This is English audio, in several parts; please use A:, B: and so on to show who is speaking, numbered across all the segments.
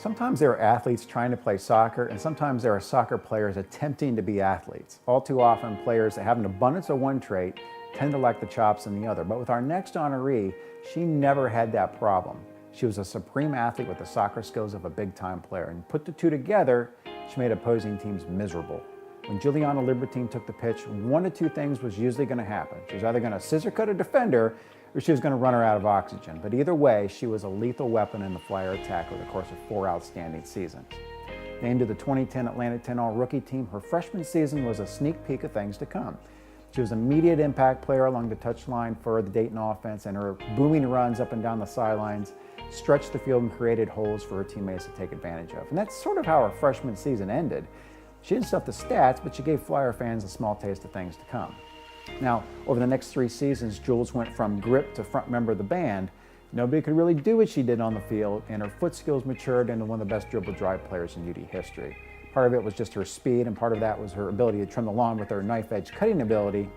A: Sometimes there are athletes trying to play soccer, and sometimes there are soccer players attempting to be athletes. All too often, players that have an abundance of one trait tend to lack the chops in the other. But with our next honoree, she never had that problem. She was a supreme athlete with the soccer skills of a big-time player, and put the two together, she made opposing teams miserable. When Juliana Libertin took the pitch, one of two things was usually going to happen. She was either going to scissor cut a defender, or she was going to run her out of oxygen. But either way, she was a lethal weapon in the Flyer attack over the course of 4 outstanding seasons. Named to the 2010 A10 All-Rookie Team, her freshman season was a sneak peek of things to come. She was an immediate impact player along the touchline for the Dayton offense, and her booming runs up and down the sidelines stretched the field and created holes for her teammates to take advantage of. And that's sort of how her freshman season ended. She didn't stuff the stats, but she gave Flyer fans a small taste of things to come. Now, over the next 3 seasons, Jules went from grip to front member of the band. Nobody could really do what she did on the field, and her foot skills matured into one of the best dribble drive players in UD history. Part of it was just her speed, and part of that was her ability to trim the lawn with her knife-edge cutting ability.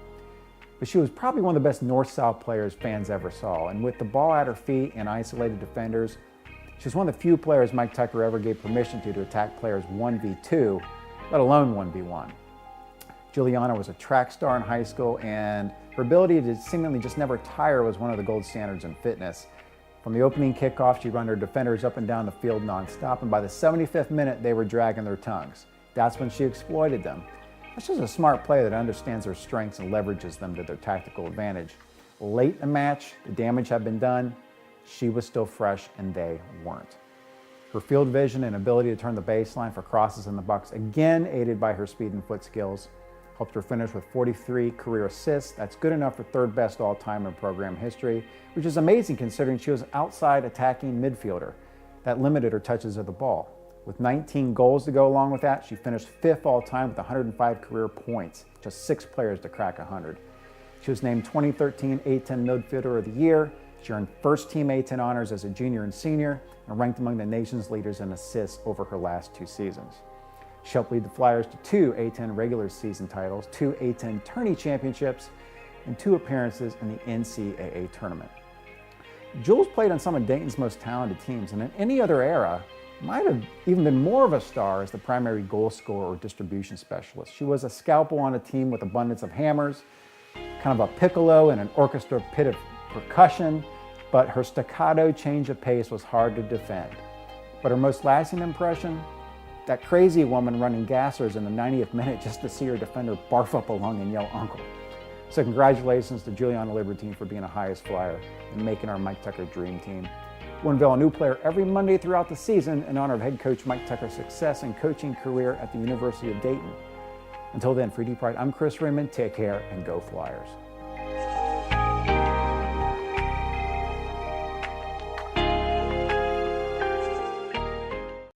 A: But she was probably one of the best north-south players fans ever saw, and with the ball at her feet and isolated defenders, she was one of the few players Mike Tucker ever gave permission to attack players 1v2, let alone 1v1. Juliana was a track star in high school, and her ability to seemingly just never tire was one of the gold standards in fitness. From the opening kickoff, she'd run her defenders up and down the field nonstop, and by the 75th minute, they were dragging their tongues. That's when she exploited them. That's just a smart player that understands her strengths and leverages them to their tactical advantage. Late in the match, the damage had been done. She was still fresh, and they weren't. Her field vision and ability to turn the baseline for crosses in the box, again aided by her speed and foot skills, helped her finish with 43 career assists. That's good enough for 3rd best all-time in program history, which is amazing considering she was an outside attacking midfielder. That limited her touches of the ball. With 19 goals to go along with that, she finished 5th all-time with 105 career points, just 6 players to crack 100. She was named 2013 A10 Midfielder of the Year. She earned first team A10 honors as a junior and senior, and ranked among the nation's leaders in assists over her last 2 seasons. She helped lead the Flyers to 2 A10 regular season titles, 2 A10 tourney championships, and 2 appearances in the NCAA Tournament. Jules played on some of Dayton's most talented teams, and in any other era, might have even been more of a star as the primary goal scorer or distribution specialist. She was a scalpel on a team with abundance of hammers, kind of a piccolo and an orchestra pit of percussion, but her staccato change of pace was hard to defend. But her most lasting impression? That crazy woman running gassers in the 90th minute just to see her defender barf up a lung and yell uncle. So congratulations to Juliana Libertin for being a highest Flyer and making our Mike Tucker dream team. We'll unveil a new player every Monday throughout the season in honor of head coach Mike Tucker's success and coaching career at the University of Dayton. Until then, for UDPride, I'm Chris Raymond. Take care and go Flyers.